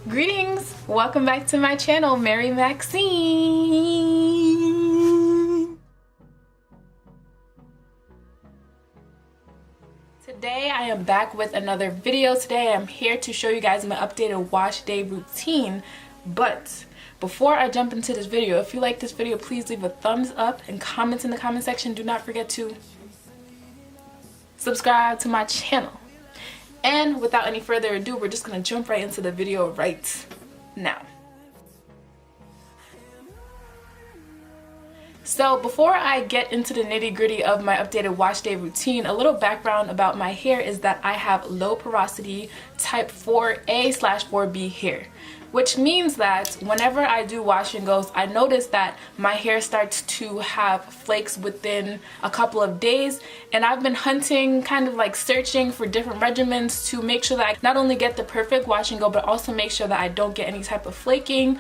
Greetings! Welcome back to my channel, Mary Maxine. Today I am back with another video. Today I'm here to show you guys my updated wash day routine. But before I jump into this video, if you like this video, please leave a thumbs up and comment in the comment section. Do not forget to subscribe to my channel. And without any further ado, we're just gonna jump right into the video right now. So before I get into the nitty-gritty of my updated wash day routine, a little background about my hair is that I have low porosity type 4A/4B hair, which means that whenever I do wash and goes, I notice that my hair starts to have flakes within a couple of days, and I've been hunting, kind of like searching for different regimens to make sure that I not only get the perfect wash and go, but also make sure that I don't get any type of flaking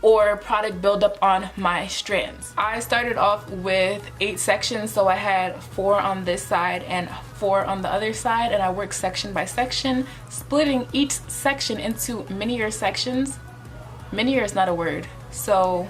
or product buildup on my strands. I started off with 8 sections, so I had 4 on this side and 4 on the other side, and I worked section by section, splitting each section into minier sections. Minier is not a word, so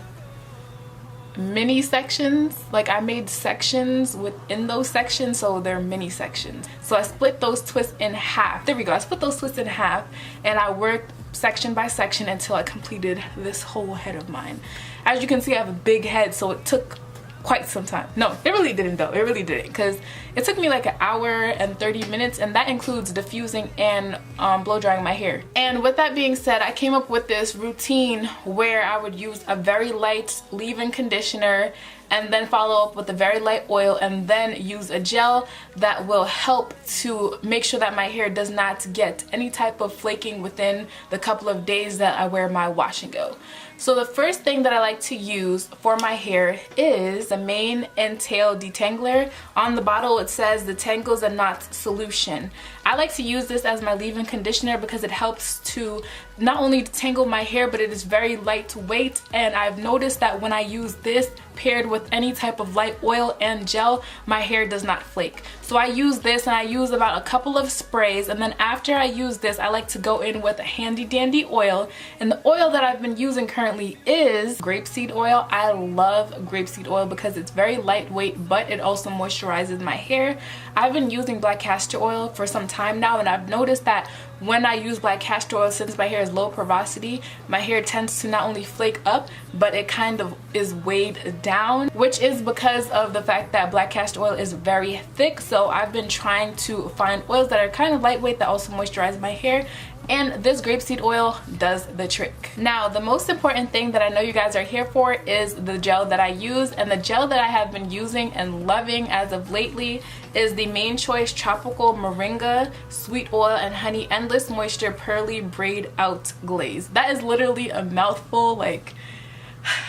mini sections, like I made sections within those sections, so they're mini sections. So I split those twists in half. There we go. I split those twists in half, and I worked section by section until I completed this whole head of mine. As you can see, I have a big head, so it took quite some time. No, it really didn't though. It really didn't, because it took me like an hour and 30 minutes, and that includes diffusing and blow drying my hair. And with that being said, I came up with this routine where I would use a very light leave-in conditioner and then follow up with a very light oil, and then use a gel that will help to make sure that my hair does not get any type of flaking within the couple of days that I wear my wash and go. So the first thing that I like to use for my hair is the mane and tail detangler. On the bottle it says the Tangles and Knots solution. I like to use this as my leave-in conditioner because it helps to not only detangle my hair, but it is very lightweight, and I've noticed that when I use this paired with any type of light oil and gel, my hair does not flake. So I use this, and I use about a couple of sprays, and then after I use this, I like to go in with a handy dandy oil, and the oil that I've been using currently is grapeseed oil. I love grapeseed oil because it's very lightweight, but it also moisturizes my hair. I've been using black castor oil for some time now, and I've noticed that when I use black castor oil, since my hair is low porosity, my hair tends to not only flake up, but it kind of is weighed down, which is because of the fact that black castor oil is very thick. So I've been trying to find oils that are kind of lightweight that also moisturize my hair, and this grapeseed oil does the trick. Now, the most important thing that I know you guys are here for is the gel that I use, and the gel that I have been using and loving as of lately is the Main Choice Tropical Moringa Sweet Oil and Honey Endless Moisture Pearly Braid Out Glaze. That is literally a mouthful. Like,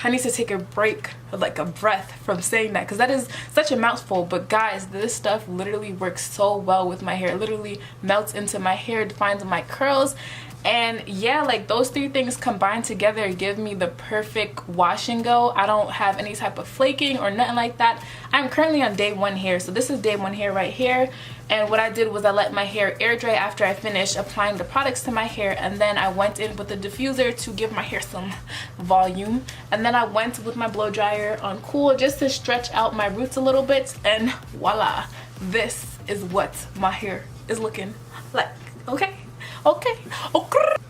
I need to take a break, like a breath from saying that, because that is such a mouthful. But guys, this stuff literally works so well with my hair. It literally melts into my hair, defines my curls, and yeah, like those 3 things combined together give me the perfect wash and go. I don't have any type of flaking or nothing like that. I'm currently on day 1 hair, so this is day 1 hair right here. And what I did was I let my hair air dry after I finished applying the products to my hair, and then I went in with the diffuser to give my hair some volume, and then I went with my blow dryer on cool just to stretch out my roots a little bit, and voila, this is what my hair is looking like. Okay.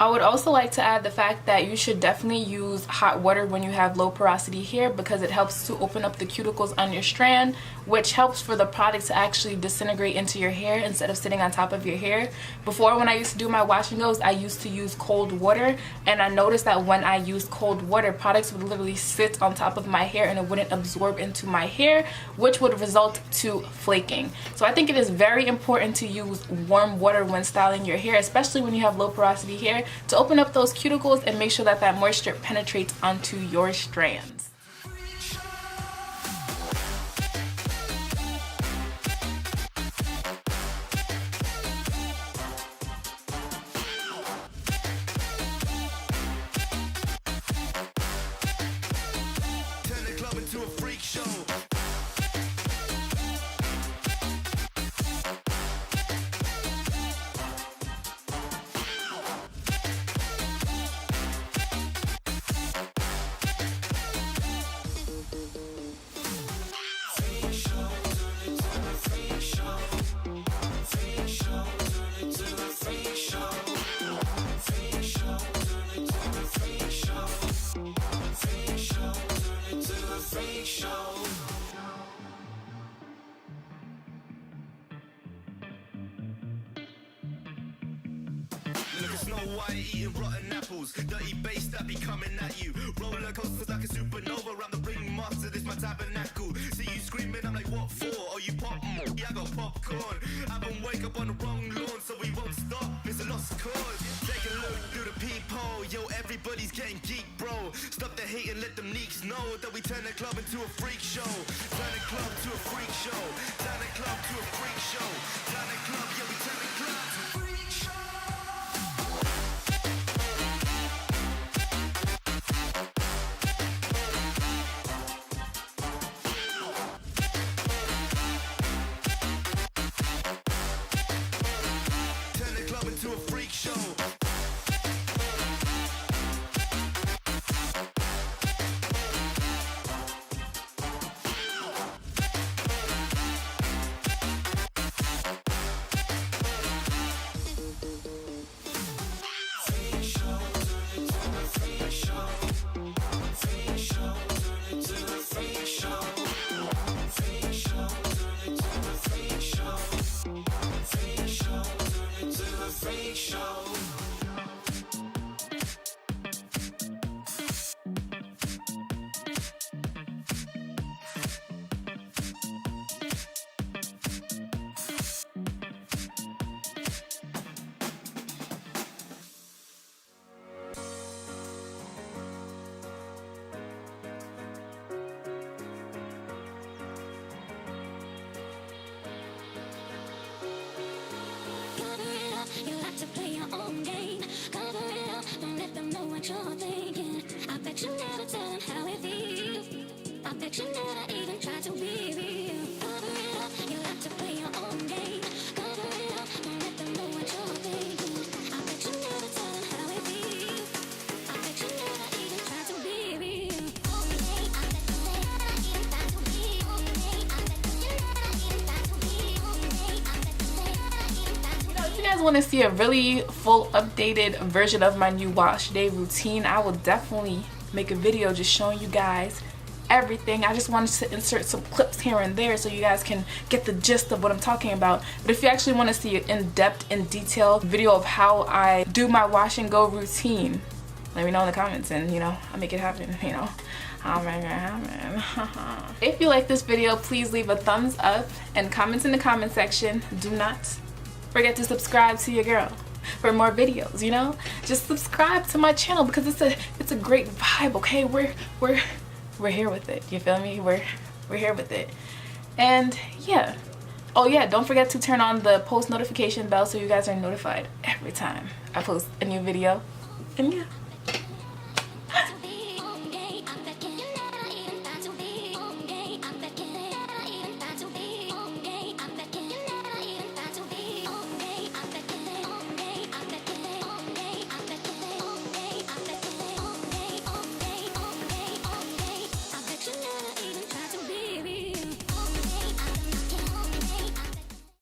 I would also like to add the fact that you should definitely use hot water when you have low porosity hair, because it helps to open up the cuticles on your strand, which helps for the product to actually disintegrate into your hair instead of sitting on top of your hair. Before, when I used to do my wash and goes, I used to use cold water, and I noticed that when I used cold water, products would literally sit on top of my hair and it wouldn't absorb into my hair, which would result to flaking. So I think it is very important to use warm water when styling your hair, especially when you have low porosity hair, to open up those cuticles and make sure that that moisture penetrates onto your strands. night eating rotten apples. Dirty bass that be coming at you. Roller coasters like a supernova. Around the ringmaster, this my tabernacle. See you screaming, I'm like, what for? Oh, you pop? Yeah, I got popcorn. I haven't wake up on the wrong lawn, so we won't stop. It's a lost cause. Take a look through the peephole. Yo, everybody's getting geek, bro. Stop the hate and let them leaks know that we turn the club into a freak show. Turn the club to a freak show. Turn the club to a freak show. Turn the club, yeah, we turn the club to a freak show. Turn the club into a freak show. You like to play your own game. Cover it up, don't let them know what you're thinking. I bet you never tell them how it feels. I bet you never even try to be real. Cover it up, you like to play your own game. Cover it up, don't let them know what you're thinking. I bet you never tell them how it feels. I bet you never even try to be real. Okay, I bet you never even try to be. Okay, I bet you never even try to be. Okay, I bet you never even try to be. If you guys want to see a really full updated version of my new wash day routine, I will definitely make a video just showing you guys everything. I just wanted to insert some clips here and there so you guys can get the gist of what I'm talking about. But if you actually want to see an in-depth, in detail video of how I do my wash and go routine, let me know in the comments and, you know, I'll make it happen, you know. I'll make it happen. If you like this video, please leave a thumbs up and comments in the comment section. Do not forget to subscribe to your girl for more videos, you know. Just subscribe to my channel because it's a great vibe, okay? We're here with it, you feel me? We're here with it. And yeah, oh yeah, don't forget to turn on the post notification bell so you guys are notified every time I post a new video. And yeah.